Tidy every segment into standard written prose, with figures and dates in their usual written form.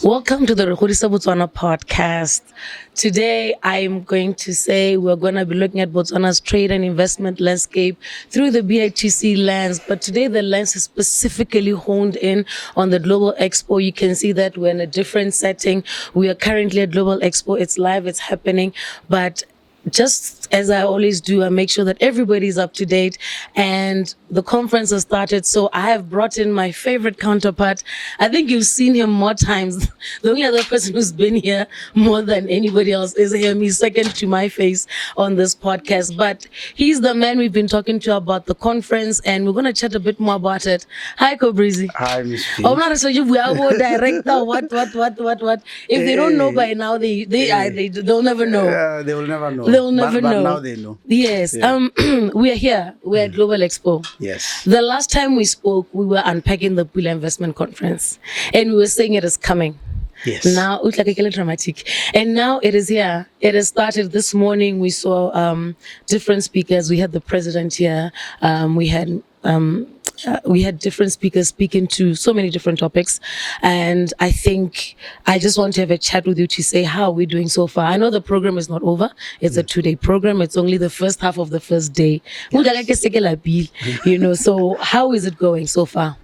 Welcome to the Re Godisa Botswana podcast. Today, I'm going to say we're going to be looking at Botswana's trade and investment landscape through the BITC lens. But today, the lens is specifically honed in on the Global Expo. You can see that we're in a different setting. We are currently at Global Expo. It's live, it's happening. But just as I always do, I make sure that everybody's up to date, and the conference has started. So I have brought in my favorite counterpart. I think you've seen him more times. The only other person who's been here more than anybody else is him. He's second to my face on this podcast, but he's the man we've been talking to about the conference, and we're going to chat a bit more about it. Hi, Cobrizi. Hi, Miss P. I'm not sure if we are director. What? If they don't know by now, they'll never know. They will never know. They'll never know. But now they know. Yes. Yeah. We are here. We're at Global Expo. Yes. The last time we spoke, we were unpacking the Pula Investment Conference, and we were saying it is coming. Yes. Now, it's like a dramatic. And now it is here. It has started this morning. We saw different speakers. We had the president here. We had different speakers speaking to so many different topics. And I think I just want to have a chat with you to say how we're doing so far. I know the program is not over. It's a 2-day program. It's only the first half of the first day. So how is it going so far?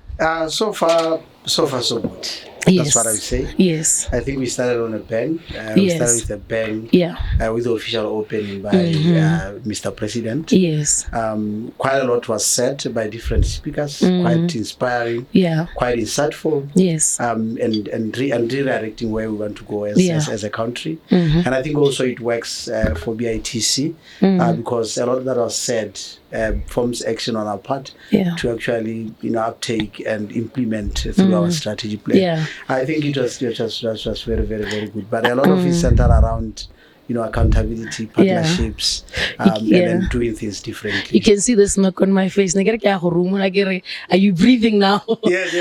So far, so good. Yes. That's what I would say. Yes. I think we started on a bang. We started with a bang. Yeah. With the official opening by Mr. President. Yes. Quite a lot was said by different speakers. Quite inspiring. Yeah. Quite insightful. Yes. And redirecting where we want to go as a country. And I think also it works for BITC because a lot that was said forms action on our part to actually uptake and implement through our strategy plan. Yeah. I think it was very, very, very good. But a lot of it centered around accountability, partnerships, and then doing things differently. You can see the smirk on my face. Are you breathing now? Yes.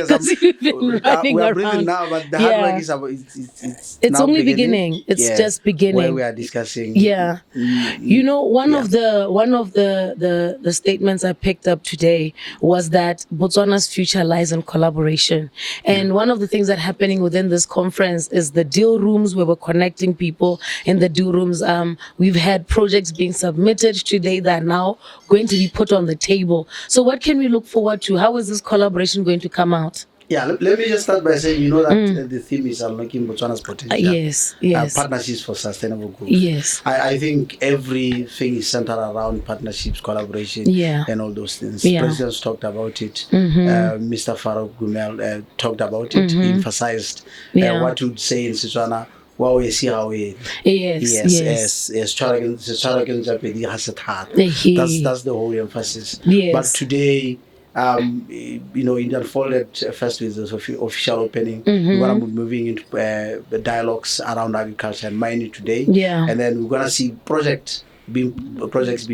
You've been running we are around. breathing now, but the hard work is it's only beginning. It's just beginning. Where we are discussing. Yeah. One of the statements I picked up today was that Botswana's future lies in collaboration. And one of the things that happening within this conference is the deal rooms where we're connecting people in the deal rooms. We've had projects being submitted today that are now going to be put on the table. So what can we look forward to? How is this collaboration going to come out? Yeah, let me just start by saying, that the theme is unlocking Botswana's potential. Yes. Partnerships for sustainable growth. Yes. I think everything is centered around partnerships, collaboration, and all those things. Yeah. Presidents talked about it. Mr. Farouk Gumel talked about it. He emphasized what you would say in Setswana. Wow, we see how we. Yes. That's the whole emphasis. Yes. But today, it unfolded first with the official opening. We're going to be moving into the dialogues around agriculture and mining today. Yeah. And then we're going to see projects being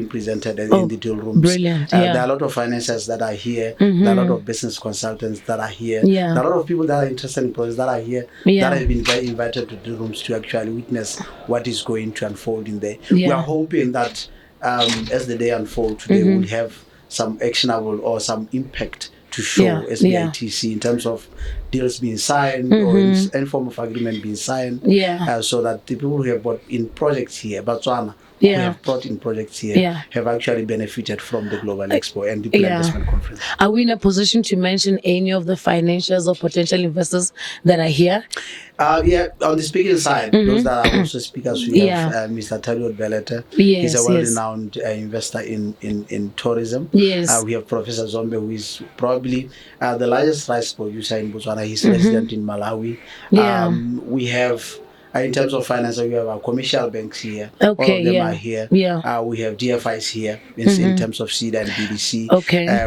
presented in the deal rooms. Brilliant. There are a lot of financiers that are here. There are a lot of business consultants that are here. There are a lot of people that are interested in projects that are here that have been invited to the rooms to actually witness what is going to unfold in there. We are hoping that as the day unfolds today, we'll have some actionable or some impact to show as BITC in terms of deals being signed or any form of agreement being signed, so that the people who have brought in projects here, Botswana, who have brought in projects here, have actually benefited from the Global Expo and the Investment Conference. Are we in a position to mention any of the financials or potential investors that are here? On the speaking side, those that are also speakers, we have Mr. Tariot Belete. He's a well-renowned investor in tourism. Yes. We have Professor Zombe, who is probably the largest rice producer in Botswana. He's resident in Malawi. We have in terms of finance, we have our commercial banks here. All of them are here. We have DFIs here in terms of seed and BDC.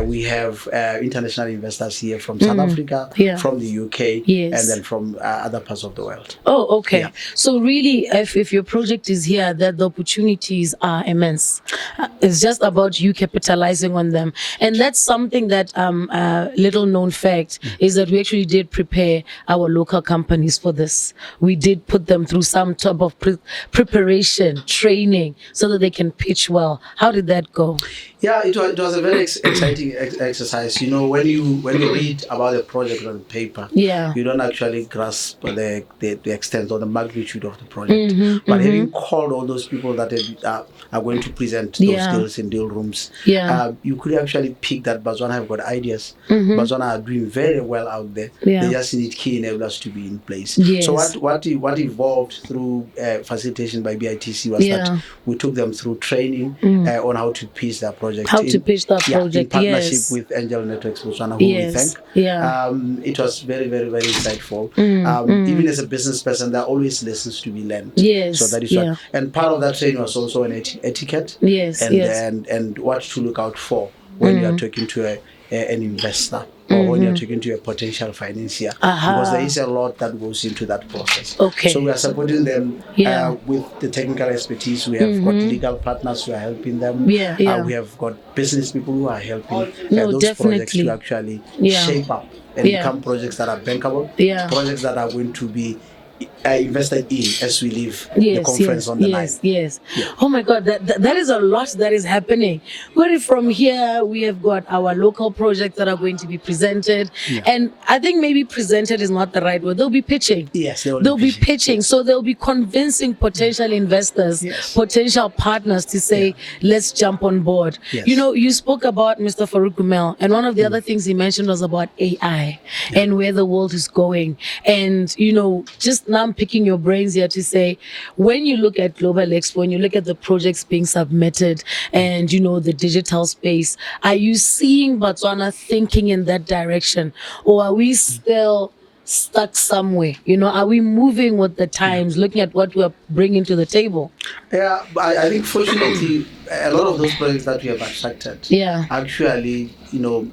We have international investors here from South Africa, from the UK, and then from other parts of the world. Oh, okay. Yeah. So really, if your project is here, that the opportunities are immense. It's just about you capitalizing on them. And that's something that little known fact is that we actually did prepare our local companies for this. We did put them through some type of preparation, training, so that they can pitch well. How did that go? Yeah, it was a very exciting exercise. You know, when you read about a project on paper, you don't actually grasp the extent or the magnitude of the project. But having called all those people that are going to present those skills in deal rooms, you could actually pick that Botswana have got ideas. Botswana are doing very well out there. They just need key enablers to be in place. So what evolved through facilitation by BITC was that we took them through training on how to pitch that project. How to pitch that project, in partnership with Angel Networks Botswana, who we thank. It was very, very, very insightful. Even as a business person, there are always lessons to be learned. So that is what. And part of that training was also an etiquette. And what to look out for when you are talking to an investor. Or when you're talking to a potential financier, because there is a lot that goes into that process. So we are supporting them with the technical expertise. We have got legal partners who are helping them. We have got business people who are helping those projects to actually shape up and become projects that are bankable, projects that are going to be invested in as we leave the conference on the line. Oh my God, that is a lot that is happening. Where from here we have got our local projects that are going to be presented, and I think maybe presented is not the right word. They'll be pitching. They'll be pitching. So they'll be convincing potential investors, potential partners to say, let's jump on board. You know, you spoke about Mr. Farouk Gumel, and one of the other things he mentioned was about AI and where the world is going. And you know, just now I'm picking your brains here to say, when you look at Global Expo, when you look at the projects being submitted and, you know, the digital space, are you seeing Botswana thinking in that direction? Or are we still stuck somewhere? You know, are we moving with the times, looking at what we're bringing to the table? Yeah, I think fortunately, a lot of those projects that we have attracted actually, you know,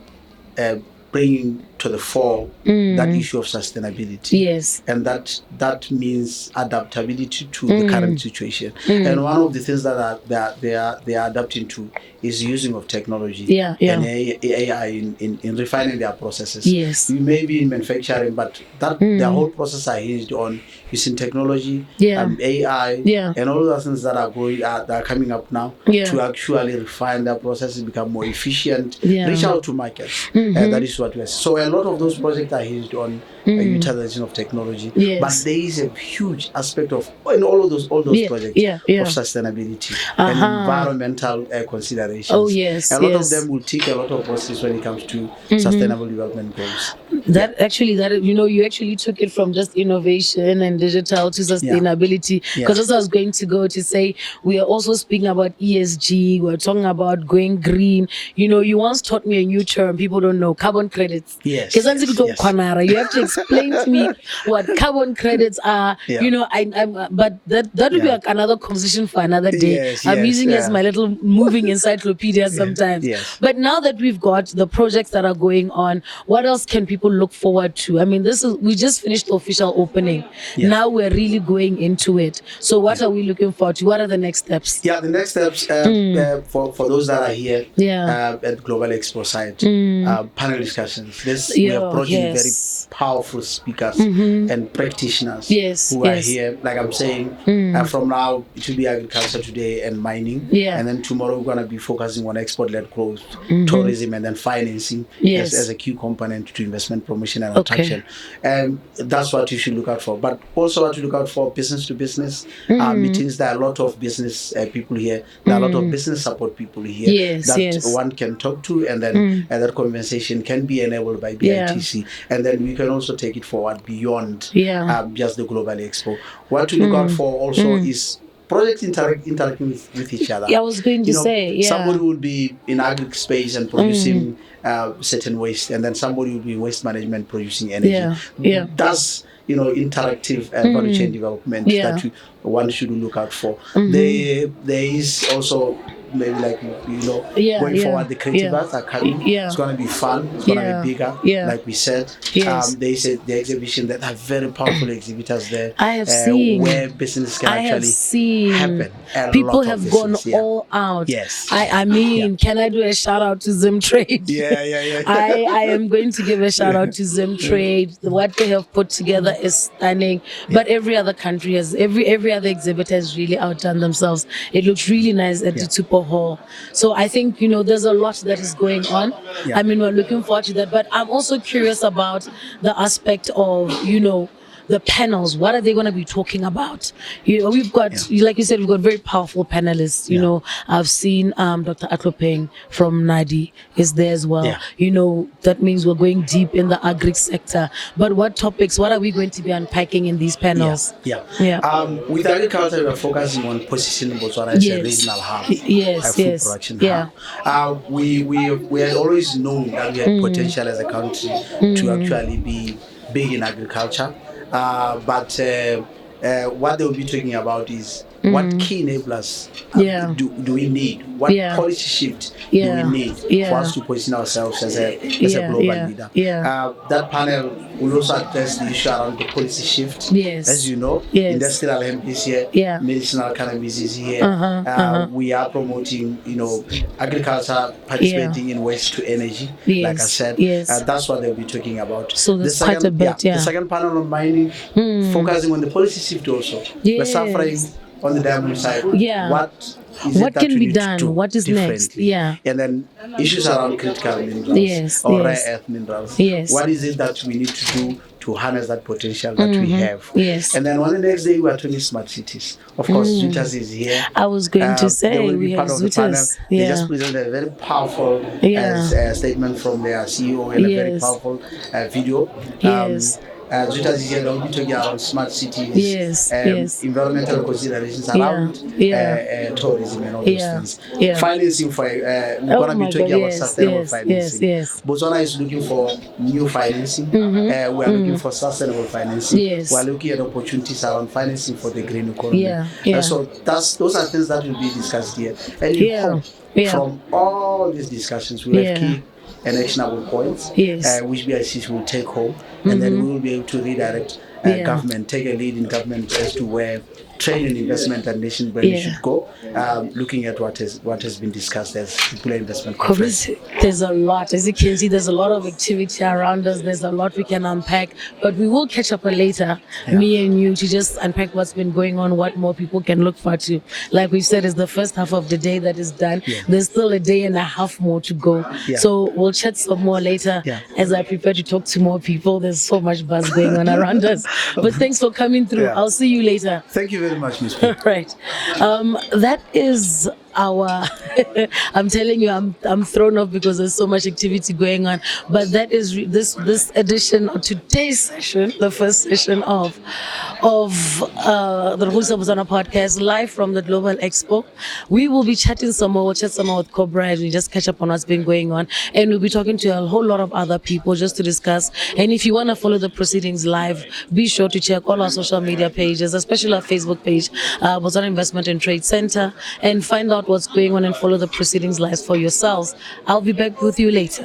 bringing to the fore that issue of sustainability. And that means adaptability to the current situation. And one of the things that they are adapting to is using of technology and AI in refining their processes. You may be in manufacturing, but their whole process are hinged on using technology, AI, and all those things that are coming up now to actually refine their processes, become more efficient, reach out to markets. That is what we are. So a lot of those projects are hinged on utilization of technology, but there is a huge aspect of in all those projects of sustainability and environmental considerations. A lot of them will tick a lot of boxes when it comes to sustainable development goals. That you know, you actually took it from just innovation and digital to sustainability, because as I was going to go to say, we are also speaking about ESG, we're talking about going green. You know, you once taught me a new term people don't know, carbon credits. You have to explain to me what carbon credits are. You know, but that will be like another conversation for another day. I'm using it as my little moving encyclopedia sometimes. But now that we've got the projects that are going on, what else can people look forward to? I mean, we just finished the official opening. Now we're really going into it. So what are we looking forward to? What are the next steps? The next steps for those that are here at Global Expo site, panel discussions. We are approaching very powerful speakers and practitioners who are here. Like I'm saying, from now it will be agriculture today and mining, and then tomorrow we're going to be focusing on export-led growth, tourism, and then financing as a key component to investment promotion and attraction. And that's what you should look out for. But also what to look out for, business to business meetings. There are a lot of business people here. There are a lot of business support people here that one can talk to, and then that conversation can be enabled by BITC. And then we can also take it forward beyond just the Global Expo. What to look out for also is projects interacting with each other. I was going to say, somebody would be in agri space and producing certain waste, and then somebody would be in waste management producing energy. That's interactive value chain development that one should look out for. There is also maybe going forward, the creative arts are coming. It's going to be fun. It's going to be bigger. Like we said, there is the exhibition that have very powerful exhibitors there. I have seen where business can actually happen. People have gone all out. I mean, can I do a shout out to Zim Trade? I am going to give a shout out to Zim Trade. What they have put together is stunning. But every other country every other exhibitor has really outdone themselves. It looks really nice at the Tupo hall. So I think, there's a lot that is going on. Yeah. I mean, we're looking forward to that. But I'm also curious about the aspect of, the panels. What are they going to be talking about? We've got, like you said, we've got very powerful panelists. I've seen Dr. Atlopeng from NADI is there as well. That means we're going deep in the agri sector. But what are we going to be unpacking in these panels? With agriculture, we're focusing on positioning Botswana as a regional hub, a food production hub. We had always known that we had potential as a country to actually be big in agriculture. But what they'll be talking about is what key enablers do we need? What policy shift do we need for us to position ourselves as a global leader? That panel will also address the issue around the policy shift. As you know, industrial hemp is here, medicinal cannabis is here. We are promoting, agriculture, participating in waste to energy. Like I said, that's what they'll be talking about. So that's quite a bit. The second panel on mining, focusing on the policy shift also. We're suffering on the diamond side. What can be done? What is next? And then issues around critical minerals or rare earth minerals. What is it that we need to do to harness that potential that we have? And then on the next day, we are talking smart cities. Of course, Zutas is here. I was going to say, they will be we part have of the panel. Zutas. They just presented a very powerful statement from their CEO and a very powerful video. Zutas is here. They'll be talking about smart cities, environmental considerations around tourism and all those things. Financing for we're going to be talking about sustainable financing. Botswana is looking for new financing. We are looking for sustainable financing. We are looking at opportunities around financing for the green economy. So those are things that will be discussed here. And we hope from all these discussions we'll have key and actionable points, which BICs will take home, and then we will be able to redirect government, take a lead in government as to where trade and investment and nation building should go, looking at what has been discussed as Popular Investment Conference. There's a lot, as you can see, there's a lot of activity around us. There's a lot we can unpack, but we will catch up later, me and you, to just unpack what's been going on, what more people can look forward to. Like we said, it's the first half of the day that is done. There's still a day and a half more to go. So we'll chat some more later as I prepare to talk to more people. There's so much buzz going on around us. But thanks for coming through. I'll see you later. Thank you very much, Ms. P. Right. That is our I'm telling you, I'm thrown off because there's so much activity going on. But that is this edition of today's session, the first session of the Re Godisa Botswana podcast, live from the Global Expo. We will be chatting some more. We'll chat some more with Cobra and we just catch up on what's been going on. And we'll be talking to a whole lot of other people just to discuss. And if you want to follow the proceedings live, be sure to check all our social media pages, especially our Facebook page, Botswana Investment and Trade Center, and find out what's going on and follow the proceedings live for yourselves. I'll be back with you later.